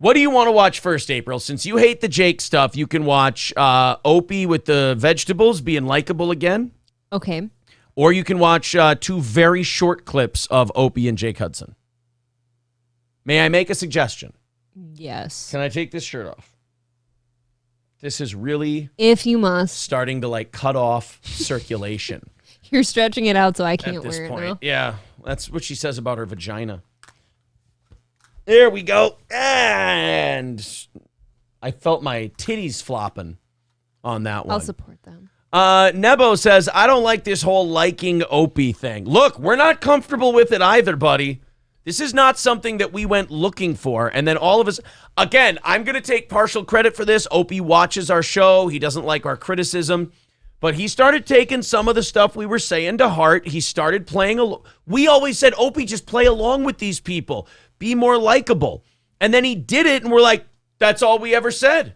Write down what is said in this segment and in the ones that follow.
What do you want to watch first, April? Since you hate the Jake stuff, you can watch Opie with the vegetables being likable again. Okay. Or you can watch 2 very short clips of Opie and Jake Hudson. May I make a suggestion? Yes. Can I take this shirt off? This is really, if you must, starting to like cut off circulation. You're stretching it out so I can't at this wear point. it now. Yeah, that's what she says about her vagina. There we go. And I felt my titties flopping on that one. I'll support them. Nebo says, I don't like this whole liking Opie thing. Look, we're not comfortable with it either, buddy. This is not something that we went looking for. And then all of us, again, I'm going to take partial credit for this. Opie watches our show. He doesn't like our criticism. But he started taking some of the stuff we were saying to heart. He started playing. We always said, Opie, just play along with these people. Be more likable. And then he did it, and we're like, that's all we ever said.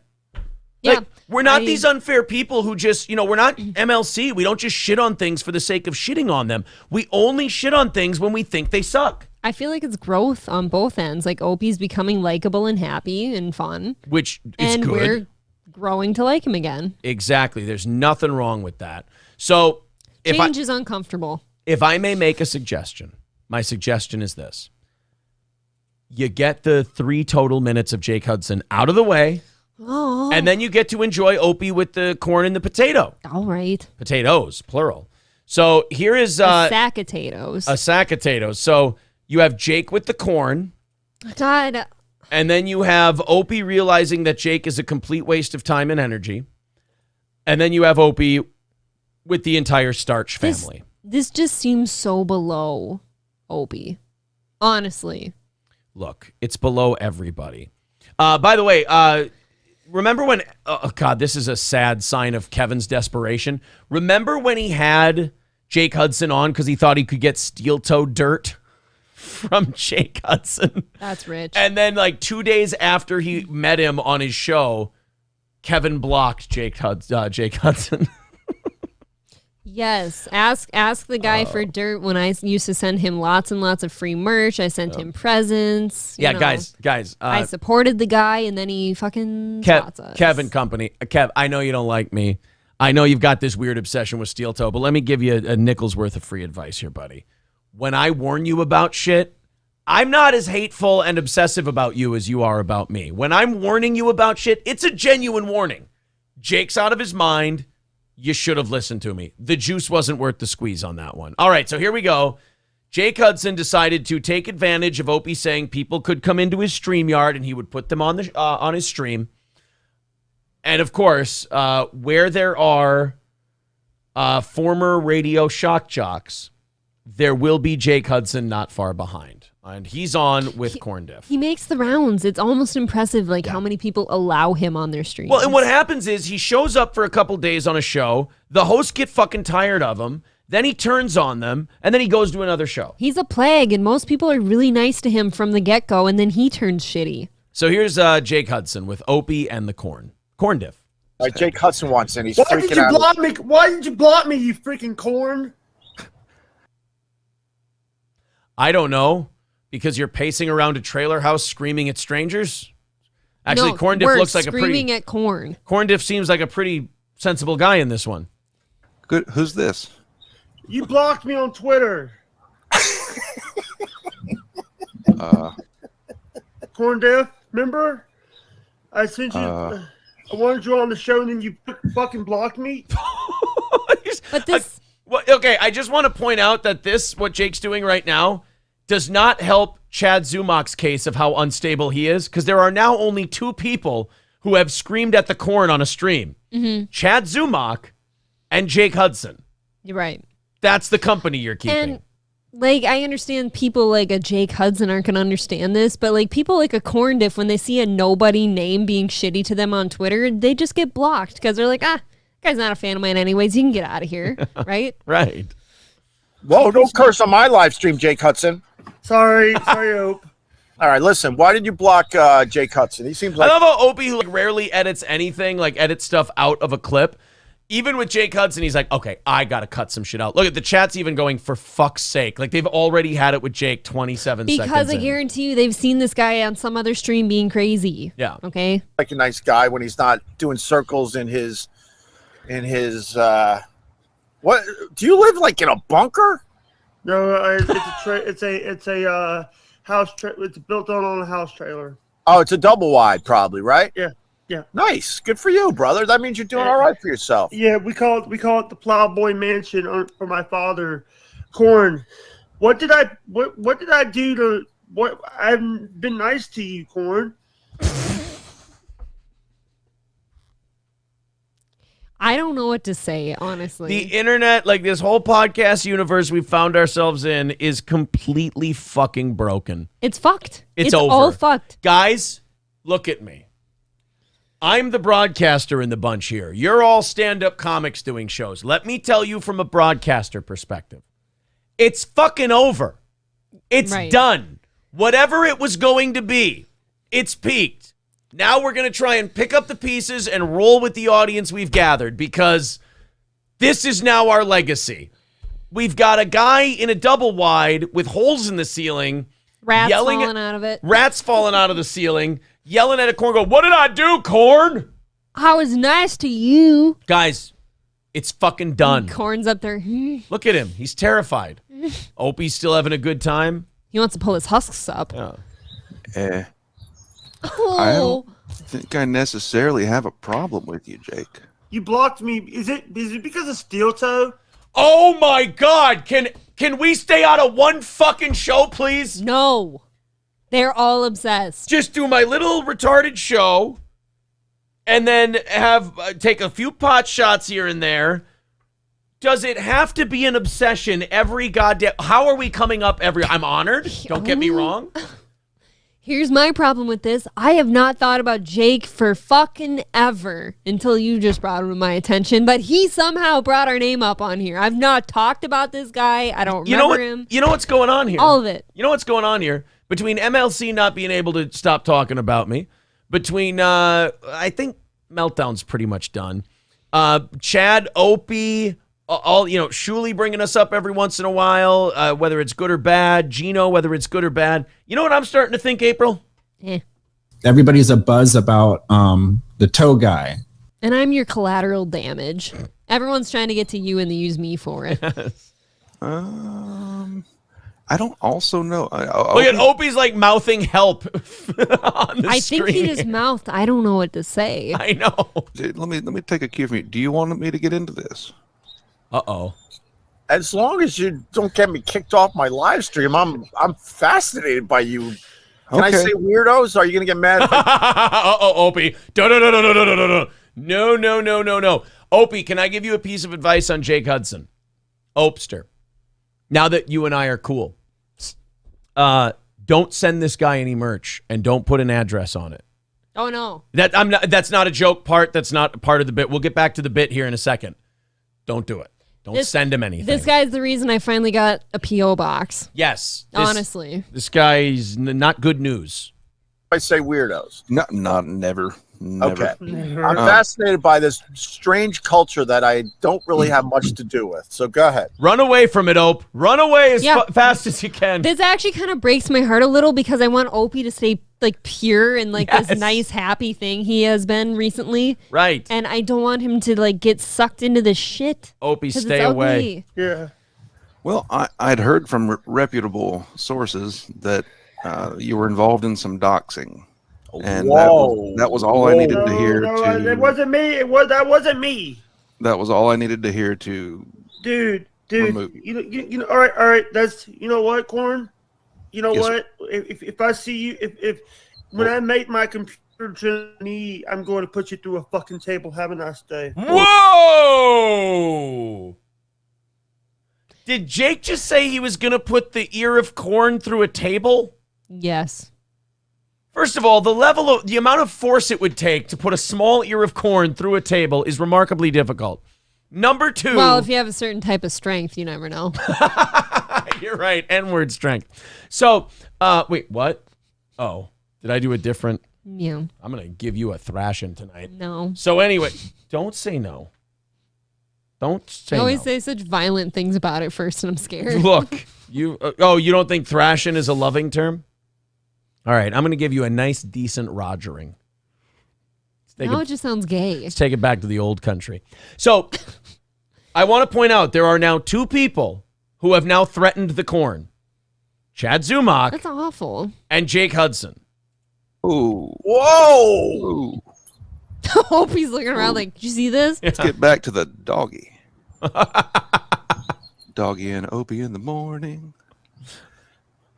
Yeah. Like, we're not these unfair people who just, we're not MLC. We don't just shit on things for the sake of shitting on them. We only shit on things when we think they suck. I feel like it's growth on both ends. Like Opie's becoming likable and happy and fun. Which is and good. We're growing to like him again. Exactly. There's nothing wrong with that. So change is uncomfortable. If I may make a suggestion, my suggestion is this. You get the 3 total minutes of Jake Hudson out of the way. Oh. And then you get to enjoy Opie with the corn and the potato. All right. Potatoes, plural. So here is a sack of potatoes. A sack of potatoes. So you have Jake with the corn. God. And then you have Opie realizing that Jake is a complete waste of time and energy. And then you have Opie with the entire Starch family. This just seems so below Opie. Honestly. Look, it's below everybody. By the way, remember when, oh God, this is a sad sign of Kevin's desperation. Remember when he had Jake Hudson on because he thought he could get steel-toe dirt from Jake Hudson? That's rich. And then like 2 days after he met him on his show, Kevin blocked Jake Hudson. Yes. Ask the guy for dirt. When I used to send him lots and lots of free merch, I sent him presents. Yeah, guys. I supported the guy, and then he fucking spots us. Kevin Company. Kev, I know you don't like me. I know you've got this weird obsession with steel toe, but let me give you a nickel's worth of free advice here, buddy. When I warn you about shit, I'm not as hateful and obsessive about you as you are about me. When I'm warning you about shit, it's a genuine warning. Jake's out of his mind. You should have listened to me. The juice wasn't worth the squeeze on that one. All right, so here we go. Jake Hudson decided to take advantage of Opie saying people could come into his StreamYard and he would put them on his stream. And of course, where there are former radio shock jocks, there will be Jake Hudson not far behind. And he's on with Corndiff. He makes the rounds. It's almost impressive, how many people allow him on their streams. Well, and what happens is he shows up for a couple days on a show. The hosts get fucking tired of him. Then he turns on them, and then he goes to another show. He's a plague, and most people are really nice to him from the get-go, and then he turns shitty. So here's Jake Hudson with Opie and the Corndiff. Jake Hudson wants in. He's freaking out. Why did you block me, you freaking corn? I don't know. Because you're pacing around a trailer house screaming at strangers? Actually, no, Corndiff looks like screaming at corn. Corndiff seems like a pretty sensible guy in this one. Good. Who's this? You blocked me on Twitter. Corndiff, remember? I sent you. I wanted you on the show, and then you fucking blocked me. But this. Okay, I just want to point out that what Jake's doing right now, does not help Chad Zumach's case of how unstable he is, because there are now only 2 people who have screamed at the corn on a stream. Mm-hmm. Chad Zumach and Jake Hudson. You're right. That's the company you're keeping. And, I understand people like a Jake Hudson aren't going to understand this, but, people like a Corndiff, when they see a nobody name being shitty to them on Twitter, they just get blocked, because they're like, that guy's not a fan of mine anyways. You can get out of here, right? Right. Whoa, don't curse on my live stream, Jake Hudson. Sorry, Ope. All right, listen. Why did you block Jake Hudson? He seems like I love how Opie, who rarely edits anything, edits stuff out of a clip. Even with Jake Hudson, he's like, okay, I got to cut some shit out. Look at the chat's even going, for fuck's sake. Like, they've already had it with Jake 27 seconds Because I in. guarantee you they've seen this guy on some other stream being crazy. Yeah. Okay? Like a nice guy when he's not doing circles in his what do you live like in a bunker? No, it's a house. It's built on a house trailer. Oh, it's a double wide, probably, right? Yeah. Nice, good for you, brother. That means you're doing all right for yourself. Yeah, we call it the Plowboy Mansion for my father, Corn. What did I do to what? I've been nice to you, Corn. I don't know what to say, honestly. The internet, like this whole podcast universe we found ourselves in, is completely fucking broken. It's fucked. It's all over. fucked. Guys, look at me. I'm the broadcaster in the bunch here. You're all stand-up comics doing shows. Let me tell you from a broadcaster perspective. It's fucking over. It's done. Whatever it was going to be, it's peaked. Now we're going to try and pick up the pieces and roll with the audience we've gathered because this is now our legacy. We've got a guy in a double wide with holes in the ceiling. Rats falling out of it. Rats falling out of the ceiling. Yelling at a Corn, go, what did I do, Corn? I was nice to you. Guys, it's fucking done. Corn's up there. Look at him. He's terrified. Opie's still having a good time. He wants to pull his husks up. Yeah. Oh. I don't think I necessarily have a problem with you, Jake. You blocked me. Is it because of Steel Toe? Oh my God. Can we stay out of one fucking show, please? No. They're all obsessed. Just do my little retarded show and then have take a few pot shots here and there. Does it have to be an obsession every goddamn... How are we coming up every... I'm honored. Don't get me wrong. Here's my problem with this. I have not thought about Jake for fucking ever until you just brought him to my attention. But he somehow brought our name up on here. I've not talked about this guy. I don't remember him. You know what's going on here? All of it. You know what's going on here? Between MLC not being able to stop talking about me, between, I think Meltdown's pretty much done. Chad, Opie, Shuli bringing us up every once in a while, whether it's good or bad. Gino, whether it's good or bad. You know what I'm starting to think, April? Everybody's a buzz about the toe guy. And I'm your collateral damage. Everyone's trying to get to you and they use me for it. I don't also know. Look at Opie's like mouthing help on the I screen. think he just mouthed. I don't know what to say. I know. Let me take a cue from you. Do you want me to get into this? Uh-oh. As long as you don't get me kicked off my live stream, I'm fascinated by you. Can I say weirdos? Are you gonna get mad? Uh-oh, Opie. No. Opie, can I give you a piece of advice on Jake Hudson? Opester. Now that you and I are cool, don't send this guy any merch and don't put an address on it. Oh no. That's not a joke part. That's not part of the bit. We'll get back to the bit here in a second. Don't do it. Don't send him anything. This guy's the reason I finally got a P.O. box. Yes. Honestly. This guy's not good news. I say weirdos. Never. Okay. I'm fascinated by this strange culture that I don't really have much to do with. So go ahead. Run away from it, Ope. Run away as fast as you can. This actually kind of breaks my heart a little because I want Opie to stay like pure and like this nice, happy thing he has been recently. Right. And I don't want him to like get sucked into this shit. Opie, stay away. Yeah. Well, I'd heard from reputable sources that you were involved in some doxing. And that was all I needed to hear. It wasn't me. That wasn't me. That was all I needed to hear to. Dude. Remove. You know. All right. That's what, Corn. You know what? If I see you, when I make my computer journey, I'm going to put you through a fucking table. Have a nice day. Whoa! Did Jake just say he was going to put the ear of corn through a table? Yes. First of all, the amount of force it would take to put a small ear of corn through a table is remarkably difficult. Number two. Well, if you have a certain type of strength, you never know. You're right. N-word strength. So, wait, what? Oh, did I do a different? Yeah. I'm going to give you a thrashing tonight. No. So anyway, don't say no. Don't say You always no. say such violent things about it first, and I'm scared. Look, you you don't think thrashing is a loving term? All right, I'm going to give you a nice, decent Rogering. Now it just sounds gay. Let's take it back to the old country. So I want to point out there are now 2 people who have now threatened the corn. Chad Zumach That's awful. and Jake Hudson. Ooh. Whoa! Ooh. Opie's looking around like, did you see this? Let's get back to the doggy. Doggy and Opie in the morning.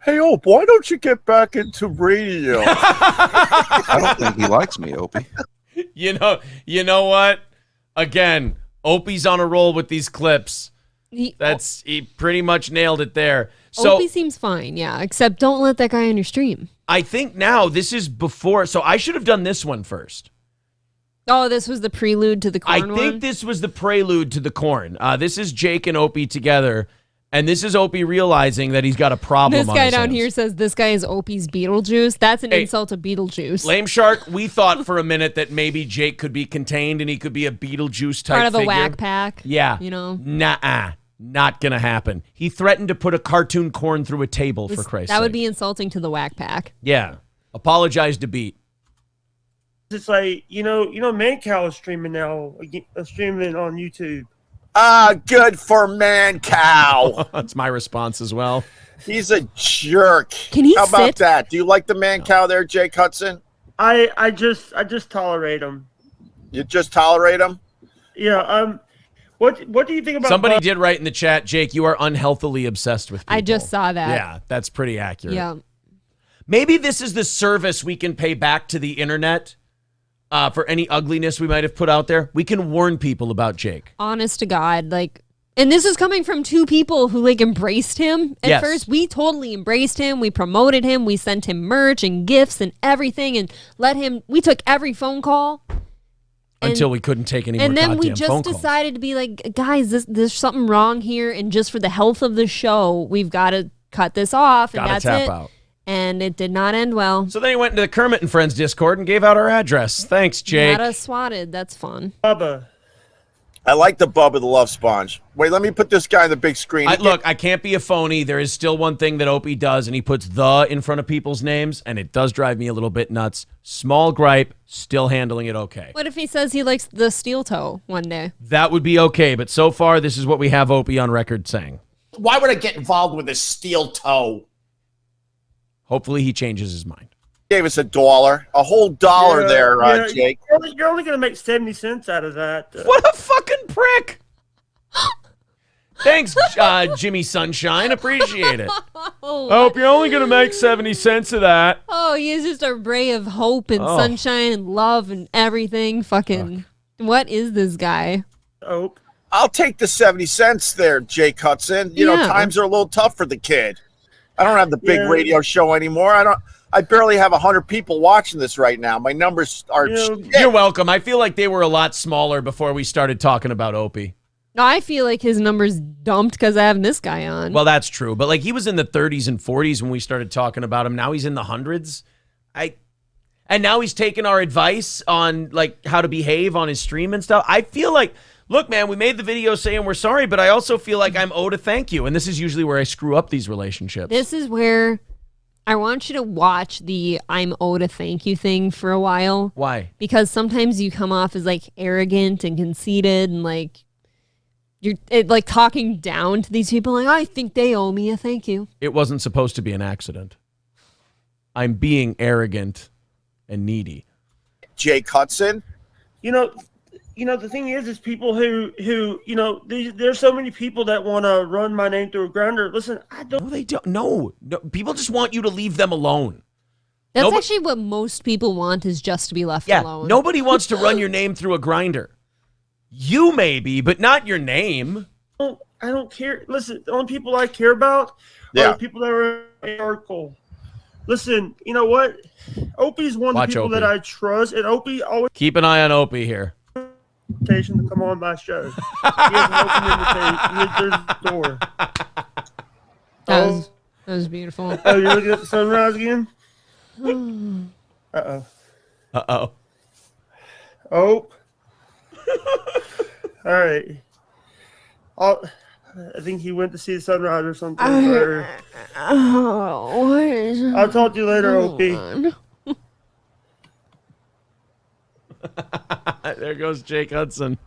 Hey, Ope, why don't you get back into radio? I don't think he likes me, Opie. You know what? Again, Opie's on a roll with these clips. He pretty much nailed it there. So Opie seems fine, yeah, except don't let that guy on your stream. I think now this is before, so I should have done this one first. Oh, this was the prelude to the corn I think one? this was the prelude to the corn. This is Jake and Opie together, and this is Opie realizing that he's got a problem This on guy his down hands. here says this guy is Opie's Beetlejuice. That's an insult to Beetlejuice. Lame Shark, we thought for a minute that maybe Jake could be contained and he could be a Beetlejuice type Part of the figure. whack pack. Yeah. You know? Nah, not gonna happen. He threatened to put a cartoon corn through a table, for Christ's sake. That would be insulting to the whack pack. Yeah. Apologize to Beat. It's like, Man Cow is streaming now, streaming on YouTube. Good for Man Cow. That's my response as well. He's a jerk. Can he How about sit? that? Do you like the Man Cow there, Jake Hudson? I just tolerate him. You just tolerate him? Yeah. What do you think about Somebody did write in the chat, Jake, you are unhealthily obsessed with people. I just saw that. Yeah, that's pretty accurate. Yeah. Maybe this is the service we can pay back to the internet for any ugliness we might have put out there. We can warn people about Jake. Honest to God, and this is coming from 2 people who embraced him at Yes. first. We totally embraced him. We promoted him. We sent him merch and gifts and everything, and we took every phone call. Until we couldn't take any more And then we goddamn just phone calls. decided to be like, guys, there's something wrong here, and just for the health of the show, we've got to cut this off, and Gotta that's tap it. out. And it did not end well. So then he went into the Kermit and Friends Discord and gave out our address. Thanks, Jake. Got us swatted. That's fun. Bubba? I like the Bubba the Love Sponge. Wait, let me put this guy on the big screen. Look, I can't be a phony. There is still one thing that Opie does, and he puts the in front of people's names, and it does drive me a little bit nuts. Small gripe, still handling it okay. What if he says he likes the steel toe one day? That would be okay, but so far, this is what we have Opie on record saying. Why would I get involved with a steel toe? Hopefully, he changes his mind. Gave us $1, a whole dollar there, Jake. You're only going to make 70 cents out of that. What a fucking prick! Thanks, Jimmy Sunshine. Appreciate it. I hope you're only going to make 70 cents of that. Oh, he is just a ray of hope and sunshine and love and everything. Fucking, what is this guy? Oh. I'll take the 70 cents there, Jake Hudson. You know, times are a little tough for the kid. I don't have the big radio show anymore. I barely have 100 people watching this right now. My numbers are You're welcome. I feel like they were a lot smaller before we started talking about Opie. No, I feel like his numbers dumped because I have this guy on. Well, that's true. But he was in the 30s and 40s when we started talking about him. Now he's in the hundreds. And now he's taking our advice on how to behave on his stream and stuff. I feel like, look, man, we made the video saying we're sorry, but I also feel like I'm owed a thank you. And this is usually where I screw up these relationships. This is where I want you to watch the I'm owed a thank you thing for a while. Why? Because sometimes you come off as arrogant and conceited and you're talking down to these people I think they owe me a thank you. It wasn't supposed to be an accident. I'm being arrogant and needy. Jake Hudson? The thing is people who there's so many people that want to run my name through a grinder. Listen, I don't. No, they don't. No, people just want you to leave them alone. That's actually what most people want, is just to be left alone. Nobody wants to run your name through a grinder. You maybe, but not your name. I don't care. Listen, the only people I care about are the people that are in the article. Listen, you know what? Opie's one of the people that I trust, and Opie always keep an eye on Opie here. Invitation to come on my show. He has an open invitation. There's the door. That was beautiful. Oh, you're looking at the sunrise again? Oh. All right. I think he went to see the sunrise or something. I'll talk to you later, Opie. There goes Jake Hudson.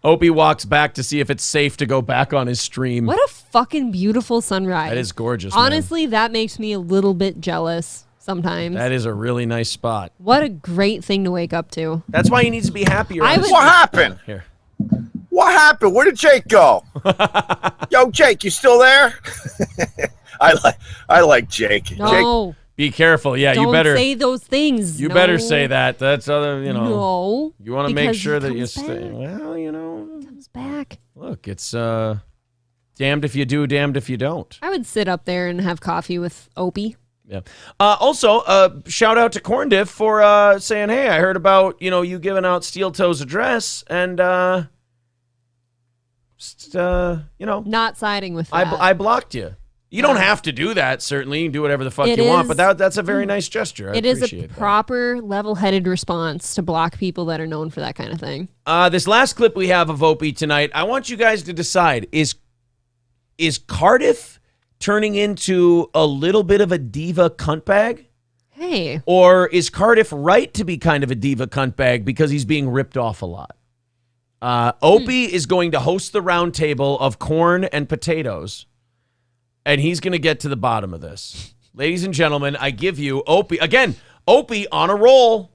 Opie walks back to see if it's safe to go back on his stream. What a fucking beautiful sunrise. That is gorgeous, man. Honestly, that makes me a little bit jealous sometimes. That is a really nice spot. What a great thing to wake up to. That's why he needs to be happier. What happened? Here. What happened? Where did Jake go? Yo, Jake, you still there? I like Jake. No. Jake, be careful. Yeah, Don't you better say those things. You better say that. That's other, No. You want to make because sure he that you comes stay. back. Well, He comes back. Look, it's damned if you do, damned if you don't. I would sit up there and have coffee with Opie. Yeah. Also, shout out to Corndiff for saying, "Hey, I heard about you giving out Steel Toe's address, and Not siding with that. I blocked you. You don't have to do that. Certainly, you can do whatever the fuck you want. But that's a very nice gesture. I It is appreciate a that. proper, level-headed response to block people that are known for that kind of thing. This last clip we have of Opie tonight, I want you guys to decide: is Cardiff turning into a little bit of a diva cuntbag? Hey. Or is Cardiff right to be kind of a diva cuntbag because he's being ripped off a lot? Opie is going to host the round table of corn and potatoes, and he's going to get to the bottom of this. Ladies and gentlemen, I give you Opie. Again, Opie on a roll.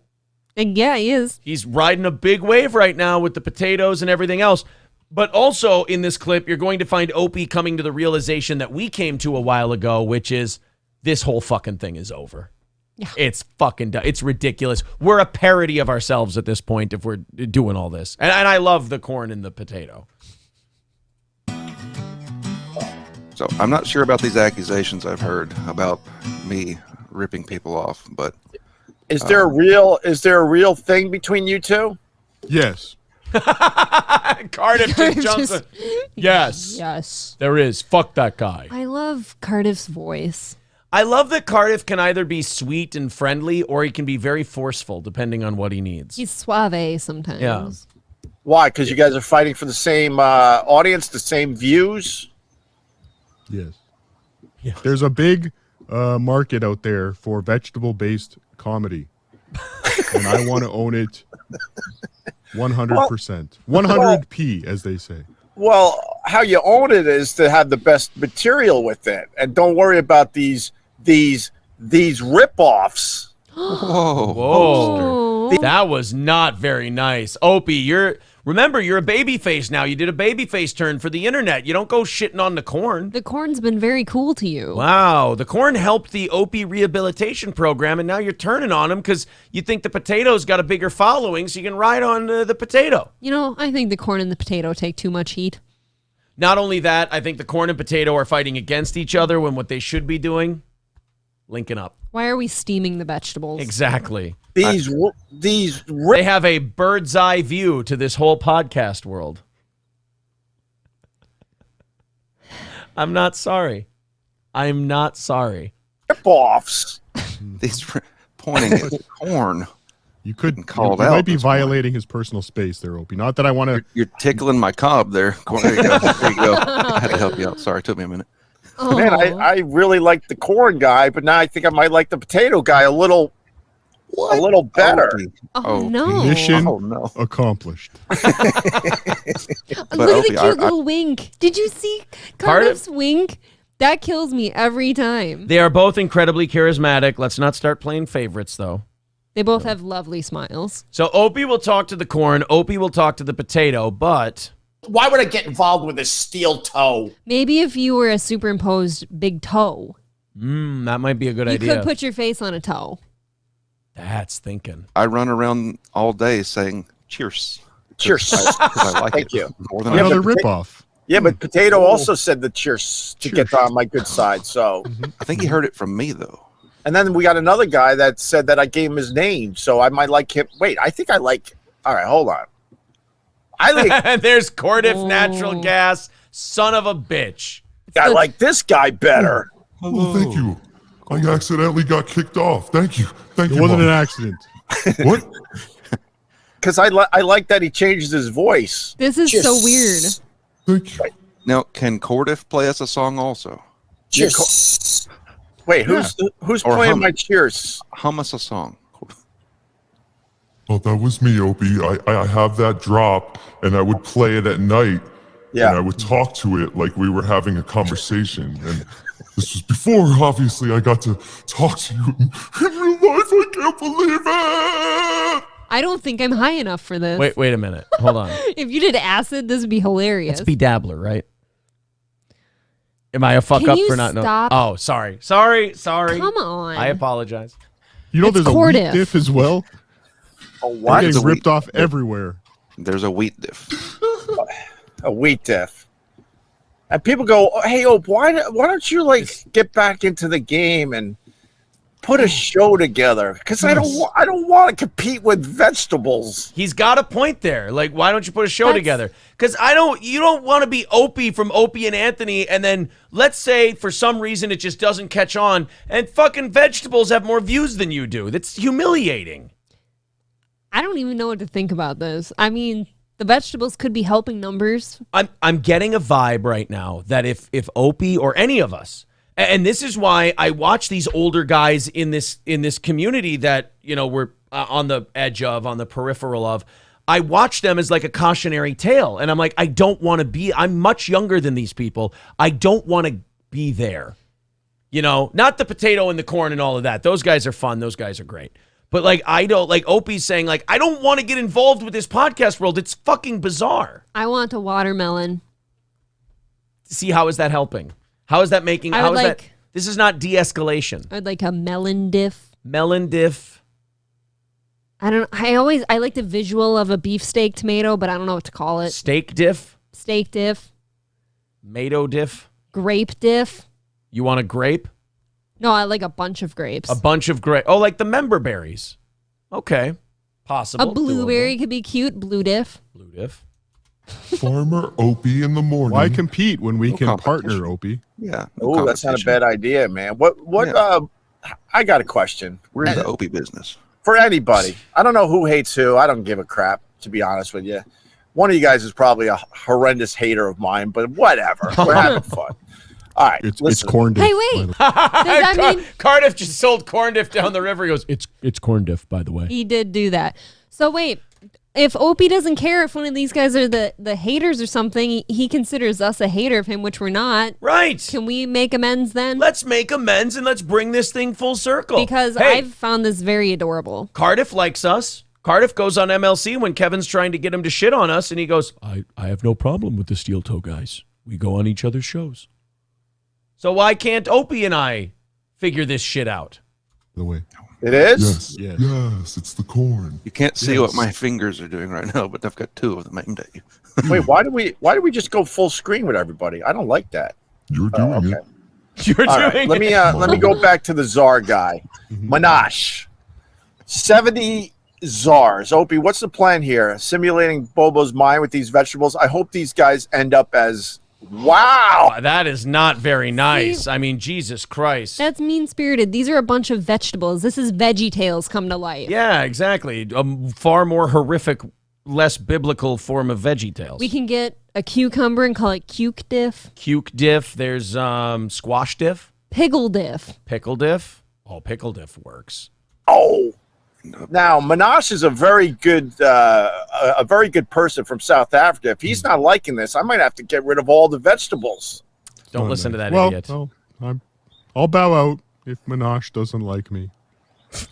And yeah, he is. He's riding a big wave right now with the potatoes and everything else. But also in this clip, you're going to find Opie coming to the realization that we came to a while ago, which is this whole fucking thing is over. Yeah. It's fucking done. It's ridiculous. We're a parody of ourselves at this point if we're doing all this. And I love the corn and the potato. So I'm not sure about these accusations I've heard about me ripping people off, but is there a real thing between you two? Yes. Cardiff just jumps in. Yes. Yes. There is. Fuck that guy. I love Cardiff's voice. I love that Cardiff can either be sweet and friendly or he can be very forceful depending on what he needs. He's suave sometimes. Yeah. Why? Because you guys are fighting for the same audience, the same views? Yes. There's a big market out there for vegetable-based comedy, and I want to own it 100%. 100p, as they say. Well, how you own it is to have the best material with it, and don't worry about these rip-offs. Whoa. That was not very nice. Opie, remember, you're a babyface now. You did a babyface turn for the internet. You don't go shitting on the corn. The corn's been very cool to you. Wow. The corn helped the Opie rehabilitation program, and now you're turning on him because you think the potato's got a bigger following, so you can ride on the potato. I think the corn and the potato take too much heat. Not only that, I think the corn and potato are fighting against each other when what they should be doing, linking up. Why are we steaming the vegetables? Exactly. They have a bird's eye view to this whole podcast world. I'm not sorry. I'm not sorry. Rip-offs. These pointing at corn. You couldn't call you out. might be violating his personal space there, Opie. Not that I want to. You're tickling my cob there. There you go. There you go. I had to help you out. Sorry, it took me a minute. Oh. Man, I really like the corn guy, but now I think I might like the potato guy a little better. No. Mission no. accomplished. Look at the cute little wink. Did you see Cardiff's wink? That kills me every time. They are both incredibly charismatic. Let's not start playing favorites, though. They both have lovely smiles. So Opie will talk to the corn. Opie will talk to the potato, but... Why would I get involved with a steel toe? Maybe if you were a superimposed big toe. That might be a good idea. You could put your face on a toe. That's thinking. I run around all day saying cheers. Cheers. Because I like Thank it you. more than Another I should. ripoff. Yeah, but Potato also said the cheers to get on my good side. So I think he heard it from me, though. And then we got another guy that said that I gave him his name, so I might like him. Wait, I think I like. All right, hold on. I like. There's Corndiff Natural Gas, son of a bitch. I like this guy better. Oh, thank you. I accidentally got kicked off. Thank you. Thank you. It wasn't Mom. an accident. What? because I like that he changes his voice. This is so weird. Thank you. Now, can Corndiff play us a song also? Wait, who's Or playing hum. my cheers? Hum us a song. Oh, that was me, Opie. I have that drop, and I would play it at night. Yeah. And I would talk to it like we were having a conversation. And this was before, obviously, I got to talk to you in real life. I can't believe it. I don't think I'm high enough for this. Wait a minute. Hold on. If you did acid, this would be hilarious. It's Bedabbler, right? Am I a fuck Can up you for not knowing? stop? Oh, sorry. Come on. I apologize. You know, It's there's a Corndiff. wheat diff as well. A They're what? getting a ripped wheat off everywhere. There's a wheat diff. A wheat diff. And people go, "Hey, Ope, why don't you like get back into the game and put a show together?" Because I don't want to compete with vegetables. He's got a point there. Like, why don't you put a show That's- together? Because you don't want to be Opie from Opie and Anthony, and then let's say for some reason it just doesn't catch on, and fucking vegetables have more views than you do. That's humiliating. I don't even know what to think about this. I mean, the vegetables could be helping numbers. I'm getting a vibe right now that if Opie or any of us, and this is why I watch these older guys in this community that we're on the edge of, on the peripheral of. I watch them as like a cautionary tale, and I'm like, I don't want to be. I'm much younger than these people. I don't want to be there. Not the potato and the corn and all of that. Those guys are fun. Those guys are great. But like, I don't like Opie's saying like, I don't want to get involved with this podcast world. It's fucking bizarre. I want a watermelon. See, how is that helping? How is that making? I How would is like- that? This is not de-escalation. I'd like a melon diff. Melon diff. I like the visual of a beefsteak tomato, but I don't know what to call it. Steak diff. Steak diff. Tomato diff. Grape diff. You want a grape? No, I like a bunch of grapes. A bunch of grape. Oh, like the member berries. Okay. Possible. A blueberry Doable. could be cute. Blue diff. Blue diff. Farmer Opie in the morning. Why compete when we No can competition. partner, Opie? Yeah. Oh, that's not a bad idea, man. What? Yeah. I got a question. We're in the Opie business. For anybody. I don't know who hates who. I don't give a crap, to be honest with you. One of you guys is probably a horrendous hater of mine, but whatever. We're having fun. All right. It's listen. Corndiff. Hey, wait. Does that mean Cardiff just sold Corndiff down the river. He goes, it's Corndiff, by the way. he did do that? So wait, if Opie doesn't care if one of these guys are the haters or something, he considers us a hater of him, which we're not. Right. Can we make amends then? Let's make amends and let's bring this thing full circle. Because hey, I've found this very adorable. Cardiff likes us. Cardiff goes on MLC when Kevin's trying to get him to shit on us, and he goes, I have no problem with the steel toe guys. We go on each other's shows. So why can't Opie and I figure this shit out? The way. It is? Yes. Yes, it's the corn. You can't see what my fingers are doing right now, but I've got two of them aimed at you. Wait, why do we just go full screen with everybody? I don't like that. You're doing Okay. it. You're All right, doing let me go back to the czar guy. Minash. 70 czars. Opie, what's the plan here? Simulating Bobo's mind with these vegetables. I hope these guys end up as wow. That is not very nice. I mean, Jesus Christ. That's mean-spirited. These are a bunch of vegetables. This is Veggie Tales come to life. Yeah, exactly. A far more horrific, less biblical form of Veggie Tales. We can get a cucumber and call it cuke diff. Cuke diff. There's squash diff. Piggle diff. Pickle diff. Oh, pickle diff works. Oh. Now, Minash is a very good person from South Africa. If he's not liking this, I might have to get rid of all the vegetables. Don't listen to that well, idiot. Well, I'll bow out if Minash doesn't like me.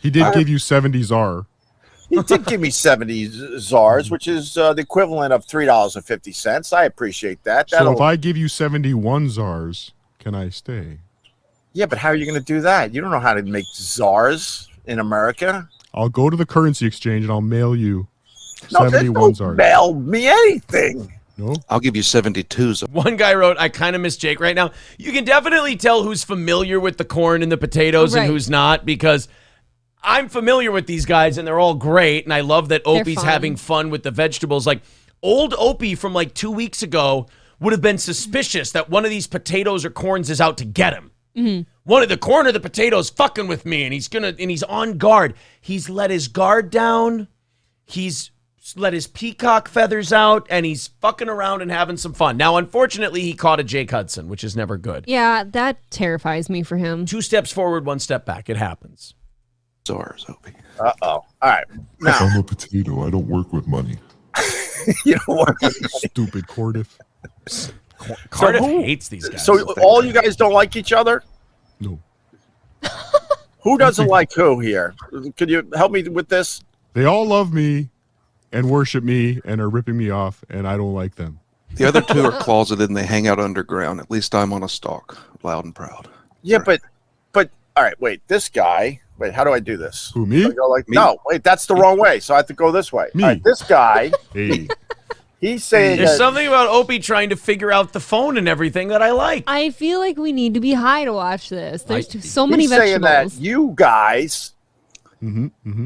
He did give you 70 czar. He did give me 70 czars, which is the equivalent of $3.50. I appreciate that. So if I give you 71 czars, can I stay? Yeah, but how are you going to do that? You don't know how to make czars in America. I'll go to the currency exchange and I'll mail you No, 71 don't czars. mail me anything. No? I'll give you 72s. One guy wrote, I kind of miss Jake right now. You can definitely tell who's familiar with the corn and the potatoes Right. and who's not, because I'm familiar with these guys and they're all great. And I love that Opie's fun. having fun with the vegetables. Like old Opie from like 2 weeks ago would have been suspicious that one of these potatoes or corns is out to get him. One of the corn or the potatoes fucking with me, and he's on guard. He's let his guard down. He's let his peacock feathers out, and he's fucking around and having some fun. Now, unfortunately, he caught a Jake Hudson, which is never good. Yeah, that terrifies me for him. 2 steps forward, 1 step back. It happens. Sorry, Opie. Uh-oh. All right. Now, I'm a potato. I don't work with money. you know what? Stupid Cordiff. Cardiff who- hates these guys. So all you guys don't like each other? No. Who doesn't like who here? Could you help me with this? They all love me and worship me and are ripping me off, and I don't like them. The other 2 are closeted and they hang out underground. At least I'm on a stalk, loud and proud. Yeah, but all right, wait. This guy. Wait, how do I do this? Who, me? I go like, Me. no, wait, that's the wrong way. So I have to go this way. Me. All right, this guy, Hey, he's saying There's that, something about Opie trying to figure out the phone and everything that I like. I feel like we need to be high to watch this. There's so many he's saying that vegetables. you guys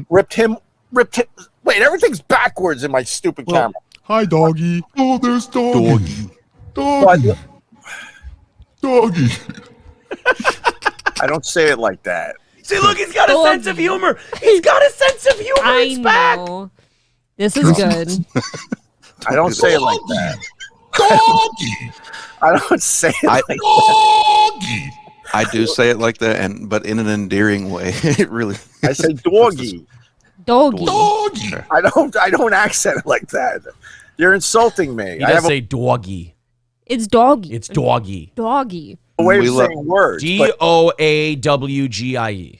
ripped him. Wait, everything's backwards in my stupid camera. hi, doggy. Oh, there's doggy. But Doggy. Doggy. I don't say it like that. See, look, he's got a sense of humor. He's got a sense of humor. I It's back. know. This is good. I don't say it like that. Doggy. I don't say it like that. Doggy. I do say it like that, but in an endearing way. It really. I say doggy. Doggy. Doggy. I don't accent it like that. You're insulting me. He I does have say doggy. It's doggy. It's doggy. Doggy. a way of We love- saying words. but DOAWGIE.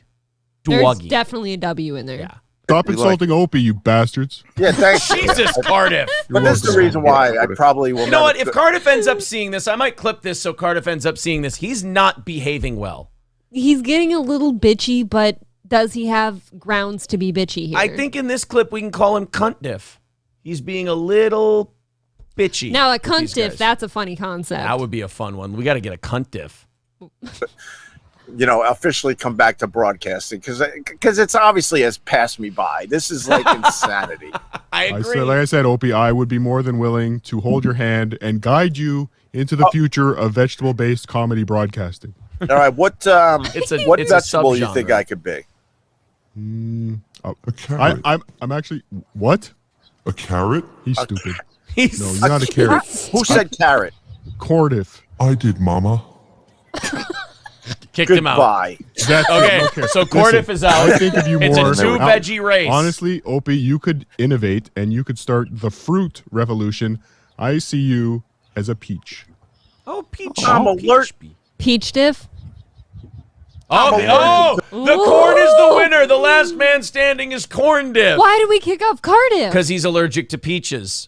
There's Doggy. definitely a W in there. Yeah. Stop We insulting Opie, you bastards. yeah, thanks. Jesus, Cardiff. But this is the reason why I probably will. You know what? never- If Cardiff ends up seeing this, I might clip this so Cardiff ends up seeing this. He's not behaving well. He's getting a little bitchy, but does he have grounds to be bitchy here? I think in this clip we can call him Cuntdiff. He's being a little bitchy. now a with these cunt guys. that's a funny concept. That would be a fun one. We got to get a Cuntdiff. officially come back to broadcasting because it's obviously has passed me by. This is like insanity. I agree. Like I said, Opie, I would be more than willing to hold your hand and guide you into the future of vegetable-based comedy broadcasting. All right, what It's a what it's a vegetable you subgenre. think I could be? A carrot. I'm actually what? A carrot? He's stupid. He's No, you're not a carrot. Who said carrot? Cordiff. I did, Mama. kicked him out. Goodbye. That's Okay, it. so Cordiff is out. I think of you It's more. a 2 veggie race. Honestly, Opie, you could innovate and you could start the fruit revolution. I see you as a peach. Oh, peach. I'm Oh, alert. peach. Peach diff. The corn is the winner. The last man standing is Corndiff. Why did we kick off Cardiff? Because he's allergic to peaches.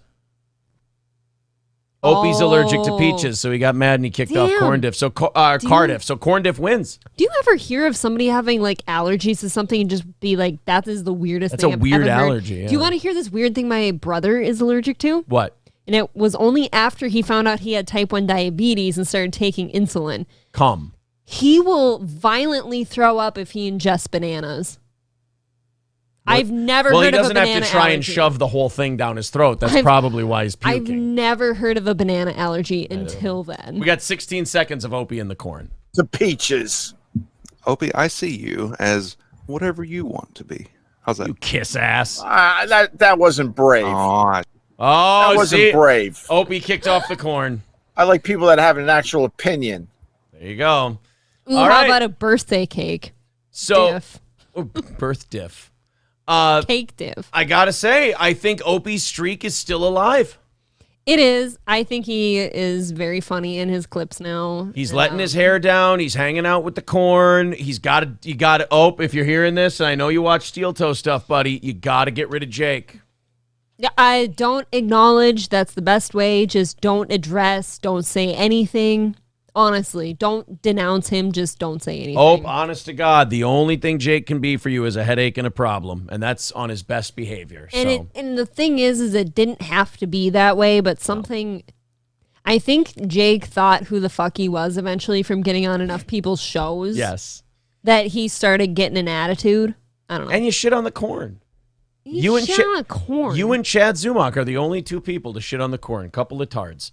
Opie's allergic to Oh. peaches, so he got mad and he kicked off Damn. Corndiff. So Cardiff. So Corndiff wins. Do you ever hear of somebody having like allergies to something and just be like, that is the weirdest That's thing a I've weird ever heard? allergy, yeah. Do you want to hear this weird thing my brother is allergic to? What? And it was only after he found out he had type 1 diabetes and started taking insulin. Come. He will violently throw up if he ingests bananas. I've never Well, he heard of a doesn't have banana to try and allergy. shove the whole thing down his throat. That's I've- probably why he's I've puking. never heard of a banana allergy until then. We got 16 seconds of Opie in the corn. The peaches. Opie, I see you as whatever you want to be. How's that? You kiss ass. That wasn't brave. Aw, Oh, that wasn't see? brave. Opie kicked off the corn. I like people that have an actual opinion. There you go. Ooh, All how right. about a birthday cake? So, Diff. birth diff. Cake diff. I gotta say, I think Opie's streak is still alive. It is. I think he is very funny in his clips now. He's letting his hair down. He's hanging out with the corn. You got to, if you're hearing this, and I know you watch Steel Toe stuff, buddy, you got to get rid of Jake. Yeah, I don't acknowledge that's the best way. Just don't address, don't say anything. Honestly, don't denounce him. Just don't say anything. Oh, honest to God, the only thing Jake can be for you is a headache and a problem, and that's on his best behavior. And the thing is it didn't have to be that way, but something. I think Jake thought who the fuck he was eventually from getting on enough people's shows. Yes. That he started getting an attitude. I don't know. And you shit on the corn. You shit on a corn. You and Chad Zumach are the only 2 people to shit on the corn. Couple of tards.